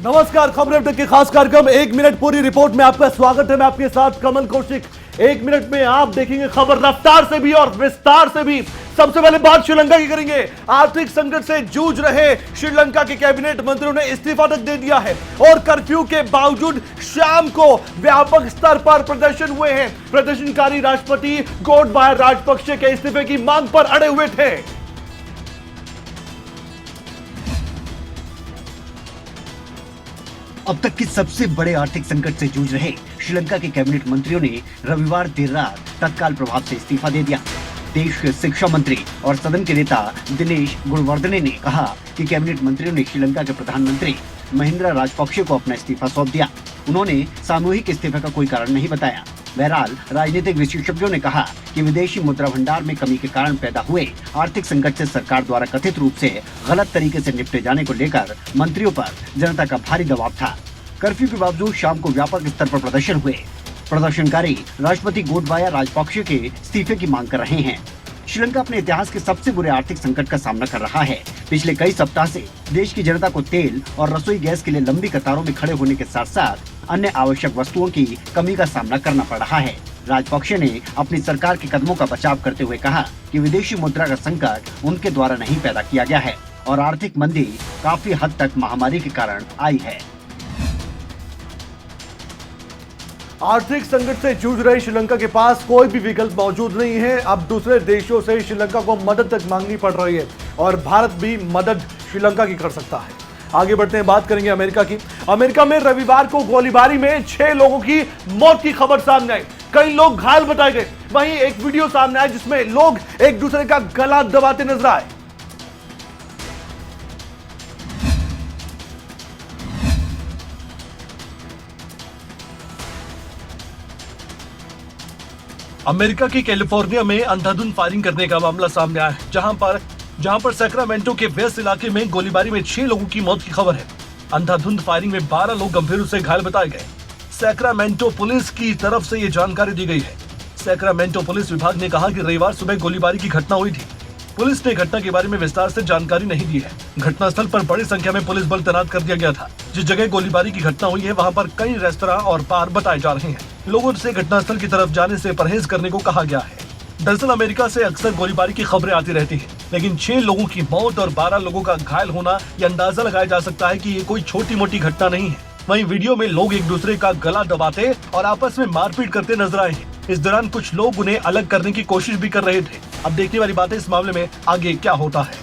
नमस्कार, खबरें अब तक के खास कार्यक्रम एक मिनट पूरी रिपोर्ट में आपका स्वागत है। मैं आपके साथ कमल कौशिक। एक मिनट में आप देखेंगे खबर रफ्तार से भी और विस्तार से भी। सबसे पहले बात श्रीलंका की करेंगे। आर्थिक संकट से जूझ रहे श्रीलंका के कैबिनेट मंत्रियों ने इस्तीफा तक दे दिया है और कर्फ्यू के बावजूद शाम को व्यापक स्तर पर प्रदर्शन हुए हैं। प्रदर्शनकारी राष्ट्रपति गोटबाया राजपक्षे के इस्तीफे की मांग पर अड़े हुए थे। अब तक के सबसे बड़े आर्थिक संकट से जूझ रहे श्रीलंका के कैबिनेट मंत्रियों ने रविवार देर रात तत्काल प्रभाव से इस्तीफा दे दिया। देश के शिक्षा मंत्री और सदन के नेता दिनेश गुणवर्धने ने कहा कि कैबिनेट मंत्रियों ने श्रीलंका के प्रधानमंत्री महिंद्रा राजपक्षे को अपना इस्तीफा सौंप दिया। उन्होंने सामूहिक इस्तीफे का कोई कारण नहीं बताया। बहरहाल राजनीतिक विशेषज्ञों ने कहा कि विदेशी मुद्रा भंडार में कमी के कारण पैदा हुए आर्थिक संकट से सरकार द्वारा कथित रूप से गलत तरीके से निपटे जाने को लेकर मंत्रियों पर जनता का भारी दबाव था। कर्फ्यू के बावजूद शाम को व्यापक स्तर पर प्रदर्शन हुए। प्रदर्शनकारी राष्ट्रपति गोटबाया राजपक्षे के इस्तीफे की मांग कर रहे हैं। श्रीलंका अपने इतिहास के सबसे बुरे आर्थिक संकट का सामना कर रहा है। पिछले कई सप्ताह से देश की जनता को तेल और रसोई गैस के लिए लंबी कतारों में खड़े होने के साथ साथ अन्य आवश्यक वस्तुओं की कमी का सामना करना पड़ रहा है। राजपक्षे ने अपनी सरकार के कदमों का बचाव करते हुए कहा कि विदेशी मुद्रा का संकट उनके द्वारा नहीं पैदा किया गया है और आर्थिक मंदी काफी हद तक महामारी के कारण आई है। आर्थिक संकट से जूझ रहे श्रीलंका के पास कोई भी विकल्प मौजूद नहीं है। अब दूसरे देशों से श्रीलंका को मदद तक मांगनी पड़ रही है और भारत भी मदद श्रीलंका की कर सकता है। आगे बढ़ते हैं, बात करेंगे अमेरिका की। अमेरिका में रविवार को गोलीबारी में 6 लोगों की मौत की खबर सामने आई। कई लोग घायल बताए गए। वहीं एक वीडियो सामने आया जिसमें लोग एक दूसरे का गला दबाते नजर आए। अमेरिका के कैलिफोर्निया में अंधाधुंध फायरिंग करने का मामला सामने आया है, जहां पर सैक्रामेंटो के वेस्ट इलाके में गोलीबारी में 6 लोगों की मौत की खबर है। अंधाधुंध फायरिंग में 12 लोग गंभीर रूप से घायल बताए गए। सैक्रामेंटो पुलिस की तरफ से ये जानकारी दी गई है। सैक्रामेंटो पुलिस विभाग ने कहा कि रविवार सुबह गोलीबारी की घटना हुई थी। पुलिस ने घटना के बारे में विस्तार से जानकारी नहीं दी है। घटनास्थल पर बड़ी संख्या में पुलिस बल तैनात कर दिया गया था। जिस जगह गोलीबारी की घटना हुई है वहां पर कई रेस्तरां और बार बताए जा रहे हैं। लोगों से घटनास्थल की तरफ जाने से परहेज करने को कहा गया है। दरअसल अमेरिका से अक्सर गोलीबारी की खबरें आती रहती हैं, लेकिन 6 लोगों की मौत और 12 लोगों का घायल होना ये अंदाजा लगाया जा सकता है कि ये कोई छोटी मोटी घटना नहीं है। वहीं वीडियो में लोग एक दूसरे का गला दबाते और आपस में मारपीट करते नजर आए हैं। इस दौरान कुछ लोग उन्हें अलग करने की कोशिश भी कर रहे थे। अब देखने वाली बात है इस मामले में आगे क्या होता है।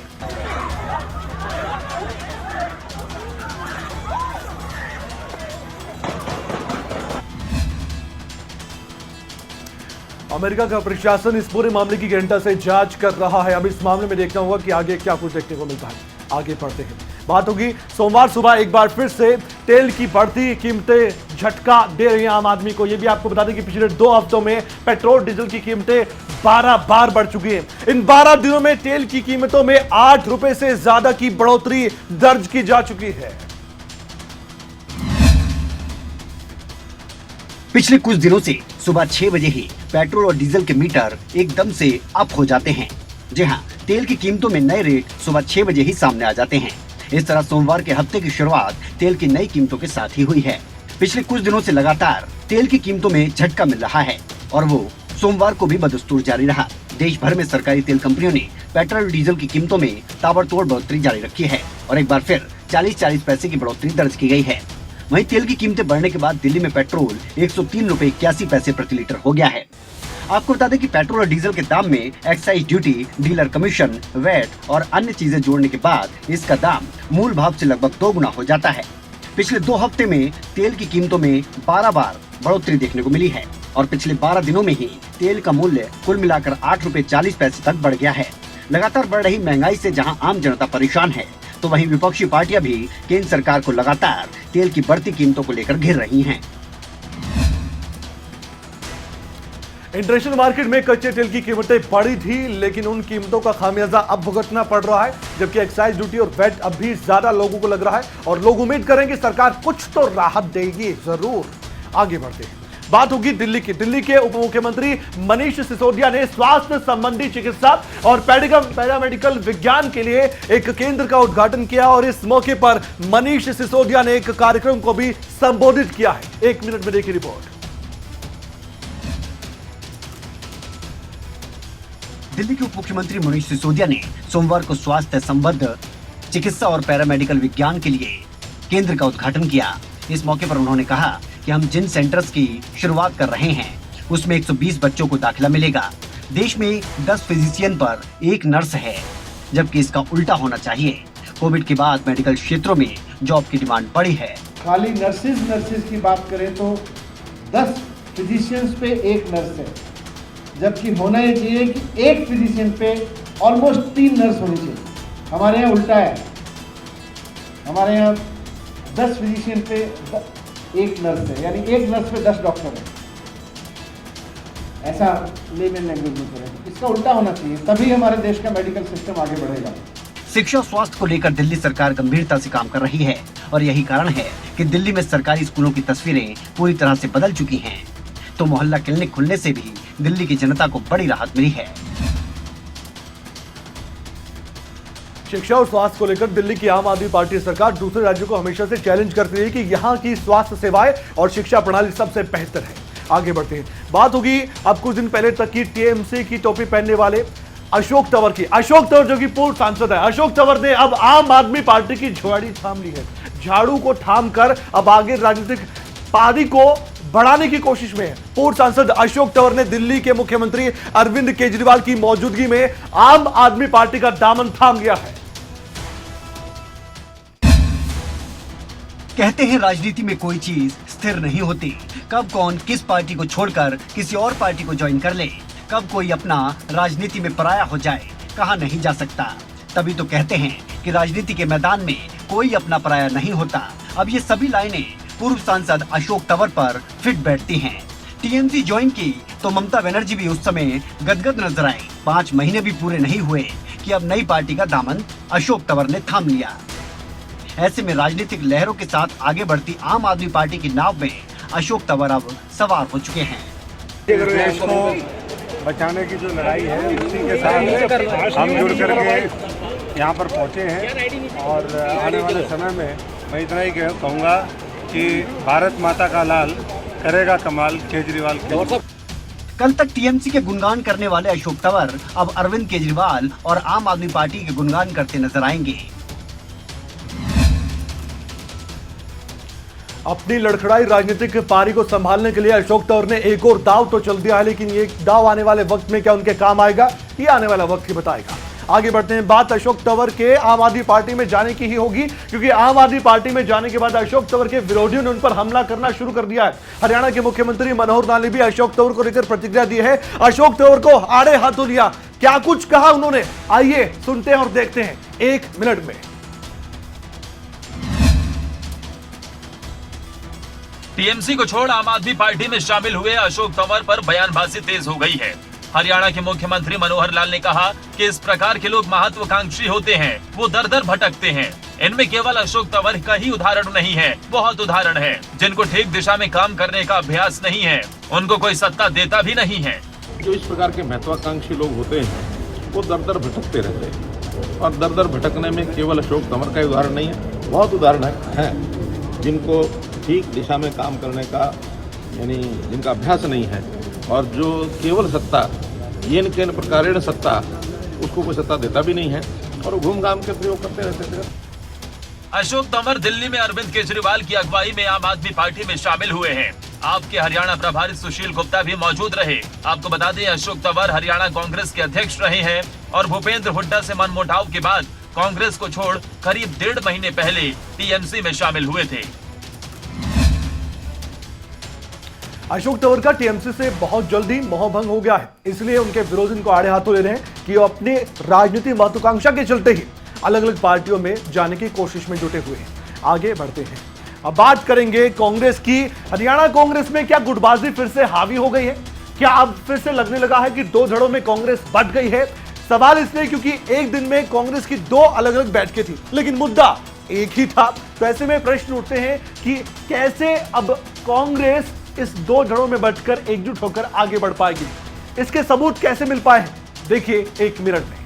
अमेरिका का प्रशासन इस पूरे मामले की गहनता से जांच कर रहा है। अब इस मामले में देखना होगा कि आगे क्या कुछ देखने को मिलता है। आगे बढ़ते हैं, बात होगी सोमवार सुबह एक बार फिर से तेल की बढ़ती कीमतें झटका दे रही हैं आम आदमी को। यह भी आपको बता दें कि पिछले 2 हफ्तों में पेट्रोल डीजल की कीमतें 12 बार बढ़ चुकी हैं। इन 12 दिनों में तेल की कीमतों में 8 रुपए से ज्यादा की बढ़ोतरी दर्ज की जा चुकी है। पिछले कुछ दिनों से सुबह 6 बजे ही पेट्रोल और डीजल के मीटर एकदम से अप हो जाते हैं। जी हाँ, तेल की कीमतों में नए रेट सुबह 6 बजे ही सामने आ जाते हैं। इस तरह सोमवार के हफ्ते की शुरुआत तेल की नई कीमतों के साथ ही हुई है। पिछले कुछ दिनों से लगातार तेल की कीमतों में झटका मिल रहा है और वो सोमवार को भी बदस्तूर जारी रहा। देश भर में सरकारी तेल कंपनियों ने पेट्रोल और डीजल की कीमतों में ताबड़तोड़ बढ़ोतरी जारी रखी है और एक बार फिर 40-40 पैसे की बढ़ोतरी दर्ज की गई है। वहीं तेल की कीमतें बढ़ने के बाद दिल्ली में पेट्रोल 103 रुपए 81 पैसे प्रति लीटर हो गया है। आपको बता दें कि पेट्रोल और डीजल के दाम में excise duty, dealer commission, VAT और अन्य चीजें जोड़ने के बाद इसका दाम मूल भाव से लगभग 2 गुना हो जाता है। पिछले 2 हफ्ते में तेल की कीमतों में 12 बार बढ़ोतरी देखने को मिली है और पिछले 12 दिनों में ही तेल का मूल्य कुल मिलाकर 8 रुपए 40 पैसे तक बढ़ गया है। लगातार बढ़ रही महंगाई से जहां आम जनता परेशान है, तो वहीं विपक्षी पार्टियां भी केंद्र सरकार को लगातार तेल की बढ़ती कीमतों को लेकर घेर रही हैं। इंटरनेशनल मार्केट में कच्चे तेल की कीमतें बढ़ी थी, लेकिन उन कीमतों का खामियाजा अब भुगतना पड़ रहा है, जबकि एक्साइज ड्यूटी और वैट अब भी ज्यादा लोगों को लग रहा है और लोग उम्मीद करेंगे सरकार कुछ तो राहत देगी जरूर। आगे बढ़ते हैं, बात होगी दिल्ली की। दिल्ली के उप मुख्यमंत्री मनीष सिसोदिया ने स्वास्थ्य संबंधी चिकित्सा और पैरामेडिकल विज्ञान के लिए एक केंद्र का उद्घाटन किया और इस मौके पर मनीष सिसोदिया ने एक कार्यक्रम को भी संबोधित किया है। 1 मिनट में देखिए रिपोर्ट। दिल्ली के उप मुख्यमंत्री मनीष सिसोदिया ने सोमवार को स्वास्थ्य संबद्ध चिकित्सा और पैरामेडिकल विज्ञान के लिए केंद्र का उद्घाटन किया। इस मौके पर उन्होंने कहा कि हम जिन सेंटर्स की शुरुआत कर रहे हैं उसमें 120 बच्चों को दाखिला मिलेगा। देश में 10 फिजिशियन पर 1 नर्स है, जबकि इसका उल्टा होना चाहिए। कोविड के बाद मेडिकल क्षेत्रों में जॉब की डिमांड बढ़ी है। खाली नर्सिस की बात करें तो 10 फिजिशियंस पे 1 नर्स है, जबकि होना ये चाहिए कि 1 फिजिशियन पे ऑलमोस्ट 3 नर्स होनी चाहिए। हमारे यहाँ उल्टा है, हमारे यहाँ 10 फिजिशियन पे 1 नर्स है, यानी 1 नर्स पे 10 डॉक्टर है। ऐसा लेमन लैंग्वेज में करें, इसका उल्टा होना चाहिए, तभी हमारे देश का मेडिकल सिस्टम आगे बढ़ेगा। शिक्षा स्वास्थ्य को लेकर दिल्ली सरकार गंभीरता से काम कर रही है और यही कारण है कि दिल्ली में सरकारी स्कूलों की तस्वीरें पूरी तरह से बदल चुकी हैं। तो मोहल्ला क्लिनिक खुलने से भी दिल्ली की जनता को बड़ी राहत मिली है। शिक्षा और स्वास्थ्य को लेकर दिल्ली की आम आदमी पार्टी सरकार दूसरे राज्यों को हमेशा से चैलेंज करती रही कि यहां की स्वास्थ्य सेवाएं और शिक्षा प्रणाली सबसे बेहतर है। आगे बढ़ते हैं, बात होगी अब कुछ दिन पहले तक की टीएमसी की टोपी पहनने वाले अशोक तंवर की। अशोक तंवर जो कि पूर्व सांसद है, अशोक तंवर ने अब आम आदमी पार्टी की झाड़ी थाम ली है। झाड़ू को थाम कर अब आगे राजनीतिक पारी को बढ़ाने की कोशिश में है। पूर्व सांसद अशोक तंवर ने दिल्ली के मुख्यमंत्री अरविंद केजरीवाल की मौजूदगी में आम आदमी पार्टी का दामन थाम लिया है। कहते हैं राजनीति में कोई चीज स्थिर नहीं होती। कब कौन किस पार्टी को छोड़कर किसी और पार्टी को ज्वाइन कर ले, कब कोई अपना राजनीति में पराया हो जाए, कहा नहीं जा सकता। तभी तो कहते हैं कि राजनीति के मैदान में कोई अपना पराया नहीं होता। अब ये सभी लाइनें पूर्व सांसद अशोक तंवर पर फिट बैठती हैं। टीएमसी ज्वाइन की तो ममता बनर्जी भी उस समय गदगद नजर आई। 5 महीने भी पूरे नहीं हुए कि अब नई पार्टी का दामन अशोक तंवर ने थाम लिया। ऐसे में राजनीतिक लहरों के साथ आगे बढ़ती आम आदमी पार्टी की नाव में अशोक तंवर अब सवार हो चुके हैं। देश को बचाने की जो लड़ाई है उसी के साथ हम जुड़ करके यहाँ पर पहुँचे हैं और आने वाले समय में मैं इतना ही कहूँगा कि भारत माता का लाल करेगा कमाल केजरीवाल के। कल तक टीएमसी के गुणगान करने वाले अशोक तंवर अब अरविंद केजरीवाल और आम आदमी पार्टी के गुणगान करते नजर आएंगे। अपनी लड़खड़ाई राजनीतिक पारी को संभालने के लिए अशोक तंवर ने एक और दाव तो चल दिया है, लेकिन ये दाव आने वाले वक्त में क्या उनके काम आएगा, ये आने वाला वक्त ही बताएगा। आगे बढ़ते हैं, बात अशोक तंवर के आम आदमी पार्टी में जाने की ही होगी, क्योंकि आम आदमी पार्टी में जाने के बाद अशोक तंवर के विरोधियों ने उन पर हमला करना शुरू कर दिया है। हरियाणा के मुख्यमंत्री मनोहर लाल ने भी अशोक तंवर को लेकर प्रतिक्रिया दी है। अशोक तंवर को आड़े हाथों लिया, क्या कुछ कहा उन्होंने, आइए सुनते हैं और देखते हैं 1 मिनट में। टीएमसी को छोड़ आम आदमी पार्टी में शामिल हुए अशोक तंवर पर बयानबाजी तेज हो गई है। हरियाणा के मुख्यमंत्री मनोहर लाल ने कहा कि इस प्रकार के लोग महत्वाकांक्षी होते हैं, वो दर दर भटकते हैं। इनमें केवल अशोक तंवर का ही उदाहरण नहीं है, बहुत उदाहरण है जिनको ठीक दिशा में काम करने का अभ्यास नहीं है, उनको कोई सत्ता देता भी नहीं है। जो इस प्रकार के महत्वाकांक्षी लोग होते हैं वो दर दर भटकते रहते हैं, और दर दर भटकने में केवल अशोक तंवर का उदाहरण नहीं है, बहुत उदाहरण है जिनको ठीक दिशा में काम करने का यानी जिनका अभ्यास नहीं है, और जो केवल सत्ता येन केन प्रकारेण सत्ता, उसको कोई सत्ता देता भी नहीं है और घूम घाम के प्रयोग करते रहते थे। अशोक तंवर दिल्ली में अरविंद केजरीवाल की अगुवाई में आम आदमी पार्टी में शामिल हुए हैं। आपके हरियाणा प्रभारी सुशील गुप्ता भी मौजूद रहे। आपको बता दें, अशोक तंवर हरियाणा कांग्रेस के अध्यक्ष रहे हैं और भूपेंद्र हुड्डा से मनमुटाव के बाद कांग्रेस को छोड़ करीब 1.5 महीने पहले टीएमसी में शामिल हुए थे। अशोक तंवर का टीएमसी से बहुत जल्दी मोहभंग हो गया है, इसलिए उनके विरोधी इनको आड़े हाथों ले रहे हैं कि वो अपनी राजनीतिक महत्वाकांक्षा के चलते ही अलग अलग पार्टियों में जाने की कोशिश में जुटे हुए हैं। आगे बढ़ते हैं, अब बात करेंगे कांग्रेस की। हरियाणा कांग्रेस में क्या गुटबाजी फिर से हावी हो गई है? क्या अब फिर से लगने लगा है कि 2 धड़ों में कांग्रेस बट गई है? सवाल इसलिए क्योंकि एक दिन में कांग्रेस की 2 अलग अलग बैठकें थी, लेकिन मुद्दा एक ही था। तो ऐसे में प्रश्न उठते हैं कि कैसे अब कांग्रेस इस दो जड़ों में बंटकर एकजुट होकर आगे बढ़ पाएगी। इसके सबूत कैसे मिल पाए हैं, देखिए 1 मिनट में।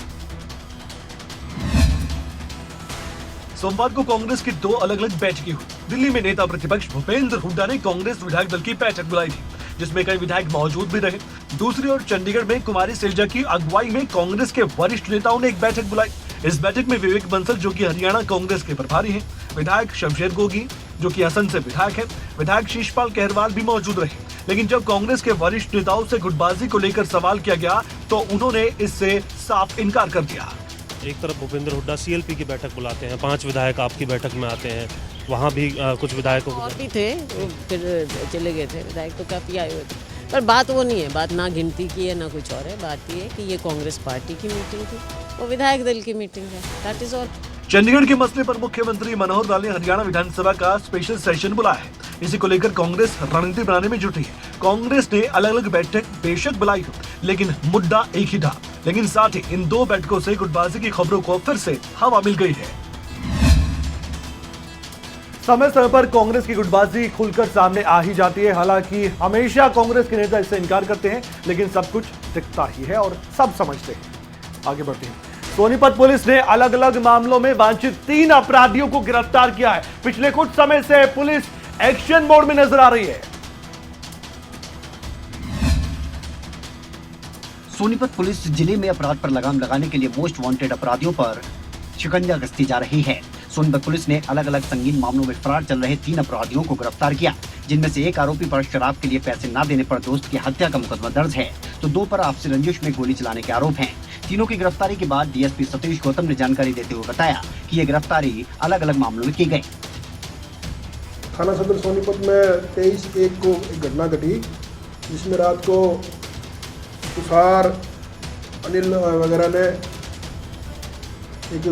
सोमवार को कांग्रेस की 2 अलग अलग बैठकें हुई। दिल्ली में नेता प्रतिपक्ष भूपेंद्र हुड्डा ने कांग्रेस विधायक दल की बैठक बुलाई थी, जिसमें कई विधायक मौजूद भी रहे। दूसरी ओर चंडीगढ़ में कुमारी सैलजा की अगुवाई में कांग्रेस के वरिष्ठ नेताओं ने एक बैठक बुलाई। इस बैठक में विवेक बंसल, जो कि हरियाणा कांग्रेस के प्रभारी हैं, विधायक शमशेर गोगी, जो कि असम से विधायक हैं, विधायक शीशपाल कहरवाल भी मौजूद रहे। लेकिन जब कांग्रेस के वरिष्ठ नेताओं से गुटबाजी को लेकर सवाल किया गया तो उन्होंने इससे साफ इनकार कर दिया। एक तरफ भूपेंद्र हुड्डा सीएलपी की बैठक बुलाते हैं, 5 विधायक आपकी बैठक में आते हैं, वहाँ भी कुछ विधायकों को और भी थे, वो फिर चले गए थे। विधायक तो काफ़ी आए हुए थे, पर बात वो नहीं है, बात ना गिनती की है ना कुछ और है। बात ये है कि ये कांग्रेस पार्टी की मीटिंग थी, वो विधायक दल की मीटिंग है, दैट इज ऑल। चंडीगढ़ के मसले पर मुख्यमंत्री मनोहर लाल ने हरियाणा विधानसभा का स्पेशल सेशन बुलाया है। इसी को लेकर कांग्रेस रणनीति बनाने में जुटी है। कांग्रेस ने अलग अलग बैठक बेशक बुलाई हो, लेकिन मुद्दा एक ही था। लेकिन साथ ही इन 2 बैठकों से गुटबाजी की खबरों को फिर से हवा मिल गई है। समय समय पर कांग्रेस की गुटबाजी खुलकर सामने आ ही जाती है। हालांकि हमेशा कांग्रेस के नेता इससे इनकार करते हैं, लेकिन सब कुछ दिखता ही है और सब समझते हैं। आगे बढ़ते हैं। सोनीपत पुलिस ने अलग अलग मामलों में वांछित 3 अपराधियों को गिरफ्तार किया है। पिछले कुछ समय से पुलिस एक्शन मोड में नजर आ रही है। सोनीपत पुलिस जिले में अपराध पर लगाम लगाने के लिए मोस्ट वांटेड अपराधियों पर शिकंजा कसती जा रही है। सोनीपत पुलिस ने अलग अलग संगीन मामलों में फरार चल रहे 3 अपराधियों को गिरफ्तार किया, जिनमें से एक आरोपी पर शराब के लिए पैसे न देने पर दोस्त की हत्या का मुकदमा दर्ज है, तो 2 पर आपसी रंजिश में गोली चलाने के आरोप हैं। तीनों की गिरफ्तारी के बाद डीएसपी सतीश गौतम ने जानकारी देते हुए बताया कि ये गिरफ्तारी अलग अलग मामलों में की गई। थाना सदर सोनीपत में 23/1 को एक घटना घटी, जिसमें रात को तुषार अनिल वगैरह ने एक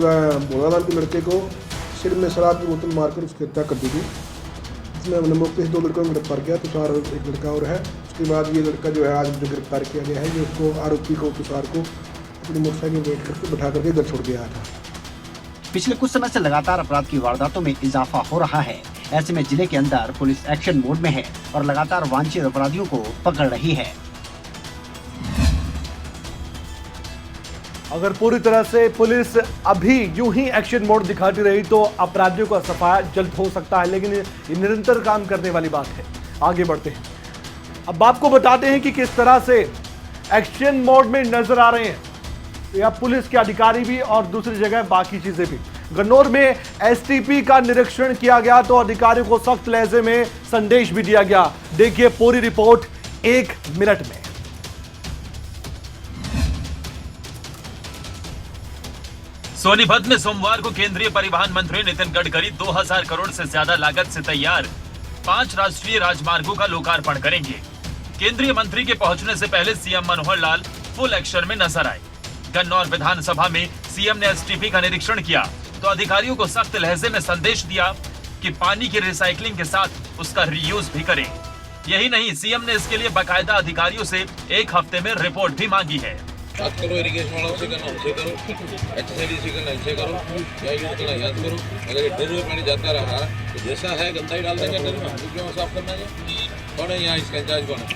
भोला नाम के लड़के को सिर में शराब की बोतल मारकर उसकी हत्या कर दी थी। इसमें हमने मौके से 2 लड़कों को गिरफ्तार किया, तुषार और एक लड़का और है। उसके बाद ये लड़का जो है आज जो गिरफ्तार किया गया है, ये उसको आरोपी को तुषार को अपनी मोटरसाइकिल में वेट करके बैठा करके घर छोड़ गया था। पिछले कुछ समय से लगातार अपराध की वारदातों में इजाफा हो रहा है। ऐसे में जिले के अंदर पुलिस एक्शन मोड में है और लगातार वांछित अपराधियों को पकड़ रही है। अगर पूरी तरह से पुलिस अभी यूं ही एक्शन मोड दिखाती रही तो अपराधियों का सफाया जल्द हो सकता है, लेकिन ये निरंतर काम करने वाली बात है। आगे बढ़ते हैं। अब आपको बताते हैं कि किस तरह से एक्शन मोड में नजर आ रहे हैं या पुलिस के अधिकारी भी और दूसरी जगह बाकी चीजें भी। गन्नौर में एसटीपी का निरीक्षण किया गया तो अधिकारियों को सख्त लहजे में संदेश भी दिया गया। देखिए पूरी रिपोर्ट 1 मिनट में। सोनीपत में सोमवार को केंद्रीय परिवहन मंत्री नितिन गडकरी 2000 करोड़ से ज्यादा लागत से तैयार 5 राष्ट्रीय राजमार्गों का लोकार्पण करेंगे। केंद्रीय मंत्री के पहुंचने से पहले CM Manohar Lal full action में नजर आए। गन्नौर विधानसभा में सीएम ने एसटीपी का निरीक्षण किया तो अधिकारियों को सख्त लहजे में संदेश दिया कि पानी की रिसाइकलिंग के साथ उसका रीयूज भी करें। यही नहीं, सीएम ने इसके लिए बाकायदा अधिकारियों से 1 हफ्ते में रिपोर्ट भी मांगी है। बात करो इरिगेशन वालों से करना उनसे करो, HSIDC करना इनसे करो, या यूज करना याद करो। अगर ये ड्रेन में पानी जाता रहा तो जैसा है गंदा ही डाल देंगे ड्रेन में, तो क्यों साफ करना है? कौन है यहाँ इसका इंचार्ज कौन है?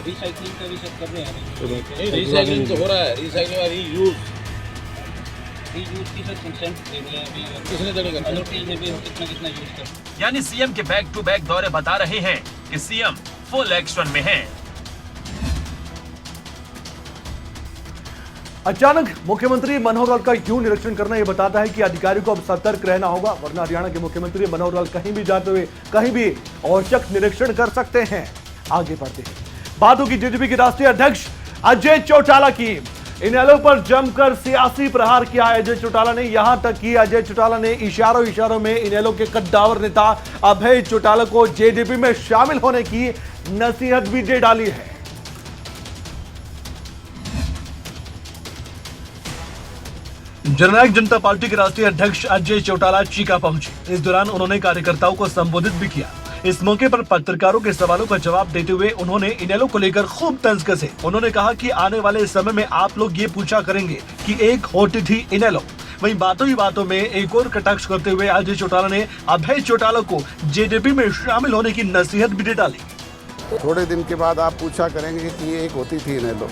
रिसाइकलिंग का भी सब कर रहे हैं। नहीं, रिसाइकलिंग तो हो रहा है, रिसाइकलिंग और रीयूज की सर कंसेंट देनी है अभी। किसने देने का? कितना यूज कर। यानी सीएम के बैक टू बैक दौरे बता रहे हैं कि सीएम फुल एक्शन में हैं। अचानक मुख्यमंत्री मनोहर लाल का यूं निरीक्षण करना यह बताता है कि अधिकारियों को अब सतर्क रहना होगा, वरना हरियाणा के मुख्यमंत्री मनोहर लाल कहीं भी जाते हुए कहीं भी औचक निरीक्षण कर सकते हैं। आगे बढ़ते हैं। बात होगी जेजेपी के राष्ट्रीय अध्यक्ष अजय चौटाला की। इनेलो पर जमकर सियासी प्रहार किया है अजय चौटाला ने। यहां तक कि अजय चौटाला ने इशारों में इनेलो के कद्दावर नेता अभय चौटाला को जेजेपी में शामिल होने की नसीहत भी दे डाली है। जननायक जनता पार्टी के राष्ट्रीय अध्यक्ष अजय चौटाला चीका पहुंचे। इस दौरान उन्होंने कार्यकर्ताओं को संबोधित भी किया। इस मौके पर पत्रकारों के सवालों का जवाब देते हुए उन्होंने इनेलो को लेकर खूब तंज कसे। उन्होंने कहा कि आने वाले समय में आप लोग ये पूछा करेंगे कि एक होती थी इनेलो, वहीं बातों ही बातों में एक और कटाक्ष करते हुए अजय चौटाला ने अभय चौटाला को जेजेपी में शामिल होने की नसीहत भी दे डाली। थोड़े दिन के बाद आप पूछा करेंगे कि ये एक होती थी इन्हें लोग।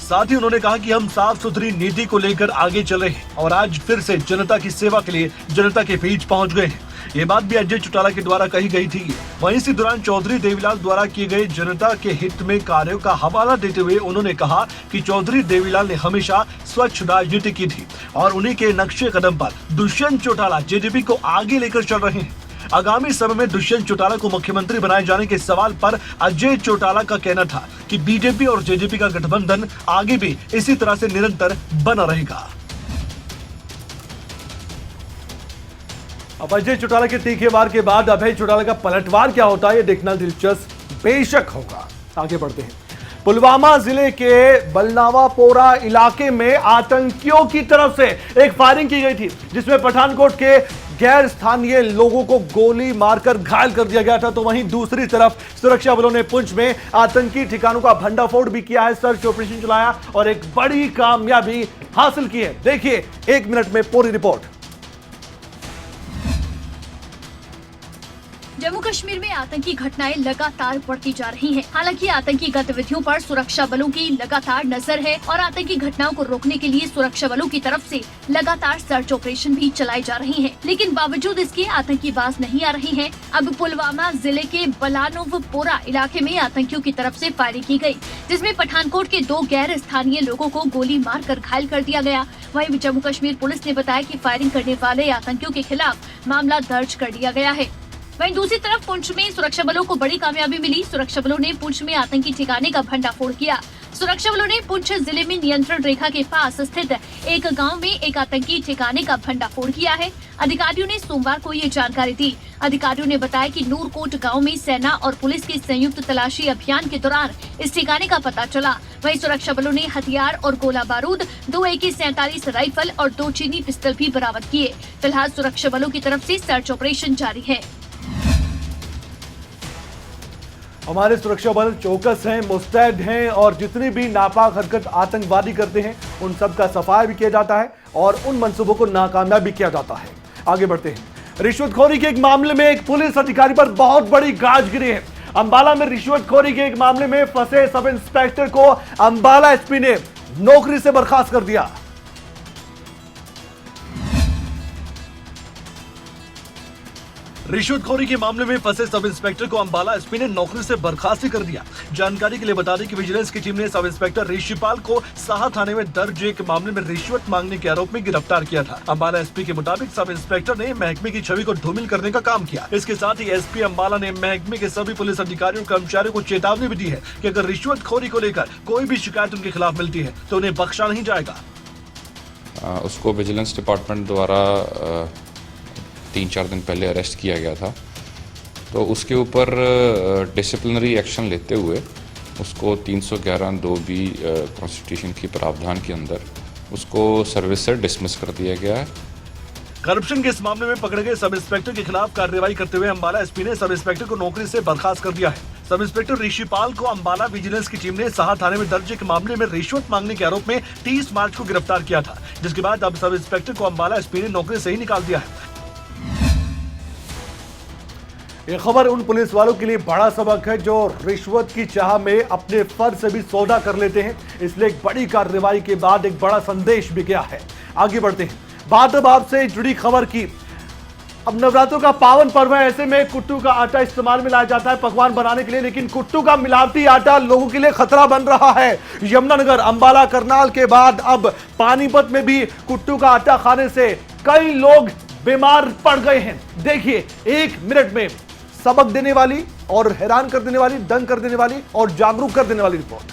साथ ही उन्होंने कहा कि हम साफ सुथरी नीति को लेकर आगे चल रहे हैं और आज फिर से जनता की सेवा के लिए जनता के बीच पहुंच गए हैं। ये बात भी अजय चौटाला के द्वारा कही गई थी। वहीं इसी दौरान चौधरी देवीलाल द्वारा किए गए जनता के हित में कार्यों का हवाला देते हुए उन्होंने कहा कि चौधरी देवीलाल ने हमेशा स्वच्छ राजनीति की थी और उन्हीं के नक्शे कदम पर दुष्यंत चौटाला जेजेपी को आगे लेकर चल रहे हैं। आगामी समय में दुष्यंत चौटाला को मुख्यमंत्री बनाए जाने के सवाल पर अजय चौटाला का कहना था कि बीजेपी और जेजेपी का गठबंधन आगे भी इसी तरह से निरंतर बना रहेगा। अब अजय चौटाला के तीखे वार के बाद अभय चौटाला का पलटवार क्या होता है ये देखना दिलचस्प बेशक होगा। आगे बढ़ते हैं। पुलवामा जिले के बलनावापोरा इलाके में आतंकियों की तरफ से एक फायरिंग की गई थी जिसमें पठानकोट के गैर स्थानीय लोगों को गोली मारकर घायल कर दिया गया था। तो वहीं दूसरी तरफ सुरक्षा बलों ने पुंछ में आतंकी ठिकानों का भंडाफोड़ भी किया है, सर्च ऑपरेशन चलाया और एक बड़ी कामयाबी हासिल की है। देखिए 1 मिनट में पूरी रिपोर्ट। जम्मू कश्मीर में आतंकी घटनाएं लगातार बढ़ती जा रही हैं। हालांकि आतंकी गतिविधियों पर सुरक्षा बलों की लगातार नजर है और आतंकी घटनाओं को रोकने के लिए सुरक्षा बलों की तरफ से लगातार सर्च ऑपरेशन भी चलाई जा रही हैं। लेकिन बावजूद इसके आतंकी बाज नहीं आ रहे हैं। अब पुलवामा जिले के बलानोवपोरा इलाके में आतंकियों की तरफ से फायरिंग की गई, जिसमें पठानकोट के 2 गैर स्थानीय लोगों को गोली मारकर घायल कर दिया गया। वहीं जम्मू कश्मीर पुलिस ने बताया कि फायरिंग करने वाले आतंकियों के खिलाफ मामला दर्ज कर लिया गया है। वहीं दूसरी तरफ पुंछ में सुरक्षा बलों को बड़ी कामयाबी मिली। सुरक्षा बलों ने पुंछ में आतंकी ठिकाने का भंडाफोड़ किया। सुरक्षा बलों ने पुंछ जिले में नियंत्रण रेखा के पास स्थित एक गांव में एक आतंकी ठिकाने का भंडाफोड़ किया है। अधिकारियों ने सोमवार को ये जानकारी दी। अधिकारियों ने बताया कि नूरकोट गांव में सेना और पुलिस के संयुक्त तलाशी अभियान के दौरान इस ठिकाने का पता चला। वहीं सुरक्षा बलों ने हथियार और गोला बारूद, 2 AK-47 राइफल और 2 चीनी पिस्टल भी बरामद किए। फिलहाल सुरक्षा बलों की तरफ से सर्च ऑपरेशन जारी है। हमारे सुरक्षा बल चौकस हैं, मुस्तैद हैं और जितनी भी नापाक हरकत आतंकवादी करते हैं उन सब का सफाया भी किया जाता है और उन मंसूबों को नाकामयाब भी किया जाता है। आगे बढ़ते हैं। रिश्वतखोरी के एक मामले में एक पुलिस अधिकारी पर बहुत बड़ी गाज गिरी है। अंबाला में रिश्वतखोरी के एक मामले में फंसे सब इंस्पेक्टर को अंबाला एसपी ने नौकरी से बर्खास्त कर दिया। रिश्वतखोरी के मामले में फंसे सब इंस्पेक्टर को अंबाला एसपी ने नौकरी से बर्खास्त कर दिया। जानकारी के लिए बता दें कि विजिलेंस की टीम ने सब इंस्पेक्टर ऋषिपाल को साहा थाने में दर्ज एक मामले में रिश्वत मांगने के आरोप में गिरफ्तार किया था। अंबाला एसपी के मुताबिक सब इंस्पेक्टर ने महकमे की छवि को धूमिल करने का काम किया। इसके साथ ही एसपी अंबाला ने महकमे के सभी पुलिस अधिकारियों कर्मचारियों को चेतावनी भी दी है कि अगर रिश्वतखोरी को लेकर कोई भी शिकायत उनके खिलाफ मिलती है तो उन्हें बख्शा नहीं जाएगा। उसको विजिलेंस डिपार्टमेंट द्वारा 3-4 दिन पहले अरेस्ट किया गया था। तो उसके ऊपर डिसिप्लिनरी एक्शन लेते हुए उसको 311(2)B कॉन्स्टिट्यूशन की प्रावधान के अंदर उसको सर्विस से डिसमिस कर दिया गया है। करप्शन के इस मामले में पकड़े गए सब इंस्पेक्टर के खिलाफ कार्रवाई करते हुए अंबाला एसपी ने सब इंस्पेक्टर को नौकरी से बर्खास्त कर दिया है। सब इंस्पेक्टर ऋषिपाल को अंबाला विजिलेंस की टीम ने साहा थाने में दर्ज एक मामले में रिश्वत मांगने के आरोप में 30 मार्च को गिरफ्तार किया था, जिसके बाद अब सब इंस्पेक्टर को अंबाला एसपी ने नौकरी से ही निकाल दिया है। यह खबर उन पुलिस वालों के लिए बड़ा सबक है जो रिश्वत की चाह में अपने फर्ज से भी सौदा कर लेते हैं। इसलिए एक बड़ी कार्रवाई के बाद एक बड़ा संदेश भी गया है। आगे बढ़ते हैं। बात अब आपसे जुड़ी खबर की। अब नवरात्रों का पावन पर्व है, ऐसे में कुट्टू का आटा इस्तेमाल में लाया जाता है पकवान बनाने के लिए, लेकिन कुट्टू का मिलावटी आटा लोगों के लिए खतरा बन रहा है। यमुनानगर, अंबाला, करनाल के बाद अब पानीपत में भी कुट्टू का आटा खाने से कई लोग बीमार पड़ गए हैं। देखिए 1 मिनट में सबक देने वाली और हैरान कर देने वाली, दंग कर देने वाली और जागरूक कर देने वाली रिपोर्ट।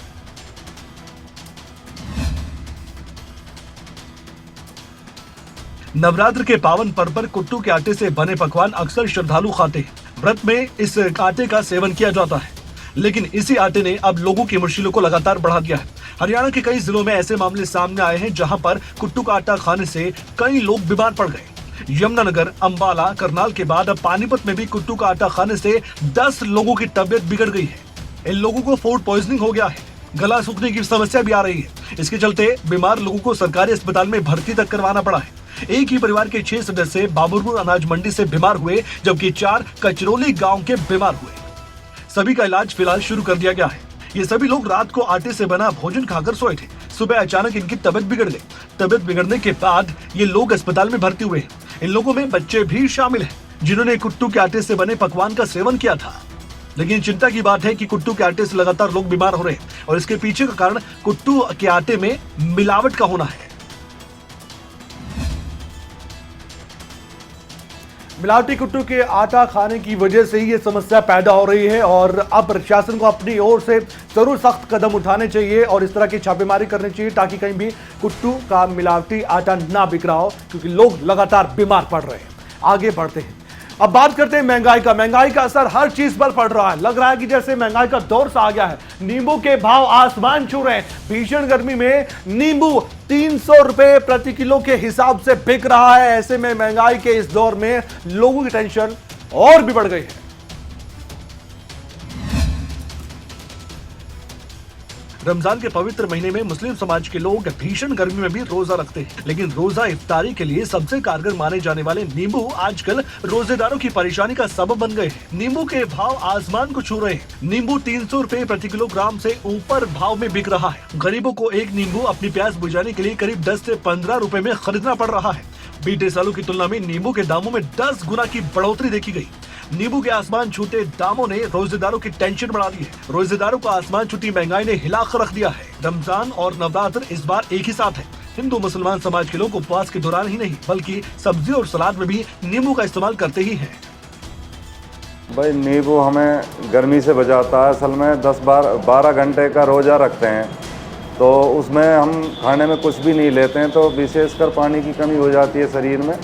नवरात्र के पावन पर्व पर कुट्टू के आटे से बने पकवान अक्सर श्रद्धालु खाते हैं। व्रत में इस आटे का सेवन किया जाता है, लेकिन इसी आटे ने अब लोगों की मुश्किलों को लगातार बढ़ा दिया है। हरियाणा के कई जिलों में ऐसे मामले सामने आए हैं जहां पर कुट्टू का आटा खाने से कई लोग बीमार पड़ गए। यमुनानगर, अंबाला, करनाल के बाद अब पानीपत में भी कुट्टू का आटा खाने से 10 लोगों की तबीयत बिगड़ गई है। इन लोगों को फूड पॉइजनिंग हो गया है, गला सूखने की समस्या भी आ रही है। इसके चलते बीमार लोगों को सरकारी अस्पताल में भर्ती तक करवाना पड़ा है। एक ही परिवार के 6 सदस्य बाबुरपुर अनाज मंडी से बीमार हुए, जबकि 4 कचरौली गांव के बीमार हुए। सभी का इलाज फिलहाल शुरू कर दिया गया है। ये सभी लोग रात को आटे से बना भोजन खाकर सोए थे। सुबह अचानक इनकी तबीयत बिगड़ गई। तबीयत बिगड़ने के बाद ये लोग अस्पताल में भर्ती हुए। इन लोगों में बच्चे भी शामिल हैं, जिन्होंने कुट्टू के आटे से बने पकवान का सेवन किया था। लेकिन चिंता की बात है कि कुट्टू के आटे से लगातार लोग बीमार हो रहे हैं और इसके पीछे का कारण कुट्टू के आटे में मिलावट का होना है। मिलावटी कुट्टू के आटा खाने की वजह से ही ये समस्या पैदा हो रही है और अब प्रशासन को अपनी ओर से जरूर सख्त कदम उठाने चाहिए और इस तरह की छापेमारी करनी चाहिए ताकि कहीं भी कुट्टू का मिलावटी आटा ना बिक रहा हो, क्योंकि लोग लगातार बीमार पड़ रहे हैं। आगे बढ़ते हैं, अब बात करते हैं महंगाई का। महंगाई का असर हर चीज पर पड़ रहा है। लग रहा है कि जैसे महंगाई का दौर सा आ गया है। नींबू के भाव आसमान छू रहे हैं। भीषण गर्मी में नींबू 300 रुपए प्रति किलो के हिसाब से बिक रहा है। ऐसे में महंगाई के इस दौर में लोगों की टेंशन और भी बढ़ गई है। रमजान के पवित्र महीने में मुस्लिम समाज के लोग भीषण गर्मी में भी रोजा रखते हैं, लेकिन रोजा इफ्तारी के लिए सबसे कारगर माने जाने वाले नींबू आजकल रोजेदारों की परेशानी का सबब बन गए हैं। नींबू के भाव आसमान को छू रहे हैं। नींबू 300 रुपए प्रति किलोग्राम से ऊपर भाव में बिक रहा है। गरीबों को एक नींबू अपनी प्यास बुझाने के लिए करीब 10 से 15 रुपए में खरीदना पड़ रहा है। बीते सालों की तुलना में नींबू के दामों में 10 गुना की बढ़ोतरी देखी गई। नींबू के आसमान छूटे दामों ने रोजेदारों की टेंशन बढ़ा दी है। रोजेदारों को आसमान छूटी महंगाई ने हिला कर रख दिया है। रमजान और नवरात्र इस बार एक ही साथ है। हिंदू मुसलमान समाज के लोग उपवास के दौरान ही नहीं बल्कि सब्जी और सलाद में भी नींबू का इस्तेमाल करते ही हैं। भाई नींबू हमें गर्मी से बचाता है। असल में 10-12 घंटे का रोज़ा रखते हैं तो उसमें हम खाने में कुछ भी नहीं लेते हैं, तो विशेषकर पानी की कमी हो जाती है शरीर में।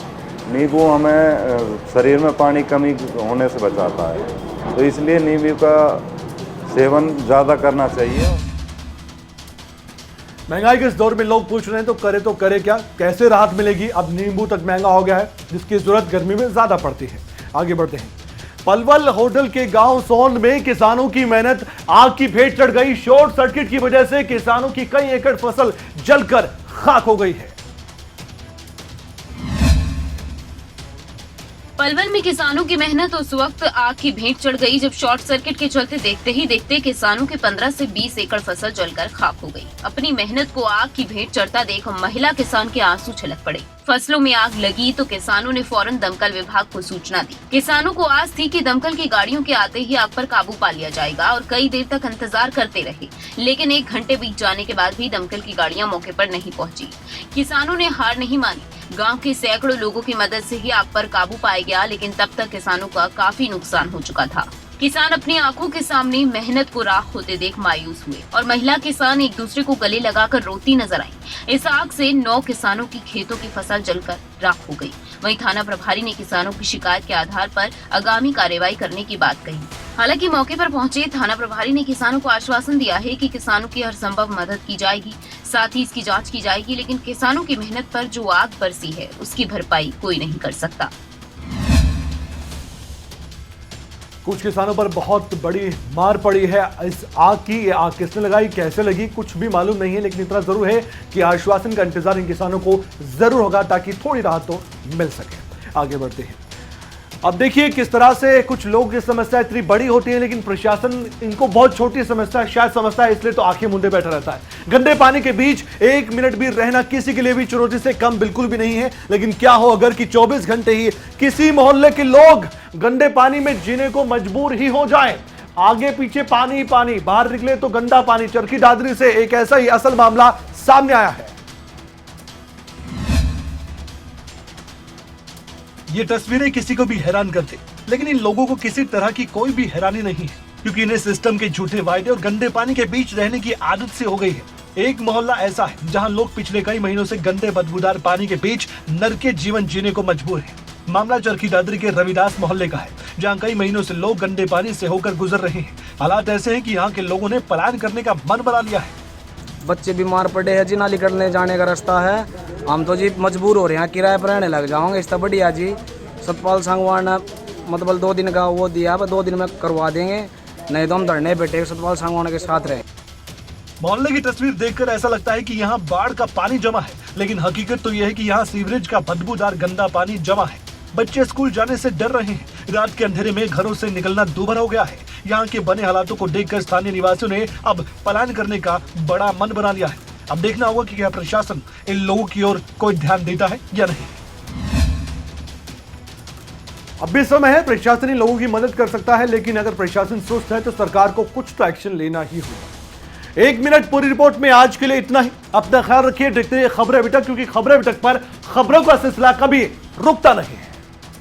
नींबू हमें शरीर में पानी कमी होने से बचाता है, तो इसलिए नींबू का सेवन ज़्यादा करना चाहिए। महंगाई के इस दौर में लोग पूछ रहे हैं तो करे क्या, कैसे राहत मिलेगी। अब नींबू तक महंगा हो गया है जिसकी जरूरत गर्मी में ज्यादा पड़ती है। आगे बढ़ते हैं, पलवल होटल के गांव सोंड में किसानों की मेहनत आग की भेंट चढ़ गई। शॉर्ट सर्किट की वजह से किसानों की कई एकड़ फसल जलकर खाक हो गई है। पलवल में किसानों की मेहनत उस वक्त आग की भेंट चढ़ गई जब शॉर्ट सर्किट के चलते देखते ही देखते किसानों के 15 से 20 एकड़ फसल जलकर खाक हो गई। अपनी मेहनत को आग की भेंट चढ़ता देख महिला किसान के आंसू छलक पड़े। फसलों में आग लगी तो किसानों ने फौरन दमकल विभाग को सूचना दी। किसानों को आस थी कि दमकल की गाड़ियों के आते ही आग पर काबू पा लिया जाएगा और कई देर तक इंतजार करते रहे, लेकिन 1 घंटे बीत जाने के बाद भी दमकल की गाड़ियां मौके पर नहीं पहुंची। किसानों ने हार नहीं मानी। गांव के सैकड़ों लोगों की मदद से ही आग पर काबू पाया गया, लेकिन तब तक किसानों का काफी नुकसान हो चुका था। किसान अपनी आंखों के सामने मेहनत को राख होते देख मायूस हुए और महिला किसान एक दूसरे को गले लगाकर रोती नजर आई। इस आग से 9 किसानों की खेतों की फसल जलकर राख हो गई। वहीं थाना प्रभारी ने किसानों की शिकायत के आधार पर आगामी कार्रवाई करने की बात कही। हालांकि मौके पर पहुंचे थाना प्रभारी ने किसानों को आश्वासन दिया है कि किसानों की हर संभव मदद की जाएगी, साथ ही इसकी जांच की जाएगी, लेकिन किसानों की मेहनत पर जो आग बरसी है उसकी भरपाई कोई नहीं कर सकता। कुछ किसानों पर बहुत बड़ी मार पड़ी है इस आग की। ये आग किसने लगाई, कैसे लगी, कुछ भी मालूम नहीं है, लेकिन इतना जरूर है कि आश्वासन का इंतजार इन किसानों को जरूर होगा ताकि थोड़ी राहत तो मिल सके। आगे बढ़ते हैं, अब देखिए किस तरह से कुछ लोग की समस्या इतनी बड़ी होती है लेकिन प्रशासन इनको बहुत छोटी समस्या शायद समझता है, इसलिए तो आंखें मूंदे बैठा रहता है। गंदे पानी के बीच 1 मिनट भी रहना किसी के लिए भी चुनौती से कम बिल्कुल भी नहीं है। लेकिन क्या हो अगर कि 24 घंटे ही किसी मोहल्ले के लोग गंदे पानी में जीने को मजबूर ही हो जाए। आगे पीछे पानी ही पानी, बाहर निकले तो गंदा पानी। चरखी दादरी से एक ऐसा ही असल मामला सामने आया है। ये तस्वीरें किसी को भी हैरान करते, लेकिन इन लोगों को किसी तरह की कोई भी हैरानी नहीं है, क्योंकि इन्हें सिस्टम के झूठे वायदे और गंदे पानी के बीच रहने की आदत से हो गई है। एक मोहल्ला ऐसा है जहां लोग पिछले कई महीनों से गंदे बदबूदार पानी के बीच नरके जीवन जीने को मजबूर है। मामला चरखी दादरी के रविदास मोहल्ले का है, जहां कई महीनों से लोग गंदे पानी से होकर गुजर रहे हैं। हालात ऐसे हैं कि यहाँ के लोगों ने पलायन करने का मन बना लिया है। बच्चे बीमार पड़े हैं जी, नाली करने जाने का रास्ता है। हम तो जी मजबूर हो रहे हैं, किराए पर रहने लग जाओगे। इससे बढ़िया जी सतपाल सांगवान ने मतलब 2 दिन का वो दिया, 2 दिन में करवा देंगे, नहीं तो हम धरने बैठे सतपाल सांगवान के साथ रहे। मोहल्ले की तस्वीर देखकर ऐसा लगता है कि यहाँ बाढ़ का पानी जमा है, लेकिन हकीकत तो यह है कि यहाँ सीवरेज का बदबूदार गंदा पानी जमा है। बच्चे स्कूल जाने से डर रहे हैं। रात के अंधेरे में घरों से निकलना दूभर हो गया है। यहाँ के बने हालातों को देखकर स्थानीय निवासियों ने अब पलायन करने का बड़ा मन बना लिया है। अब देखना होगा कि क्या प्रशासन इन लोगों की ओर कोई ध्यान देता है या नहीं। अब भी समय है, प्रशासन इन लोगों की मदद कर सकता है, लेकिन अगर प्रशासन सुस्त है तो सरकार को कुछ तो एक्शन लेना ही होगा। 1 मिनट पूरी रिपोर्ट में आज के लिए इतना ही। अपना ख्याल रखिए, देखते रहिए खबरें अभी तक, क्योंकि खबरें अभी तक पर खबरों का सिलसिला कभी रुकता नहीं है।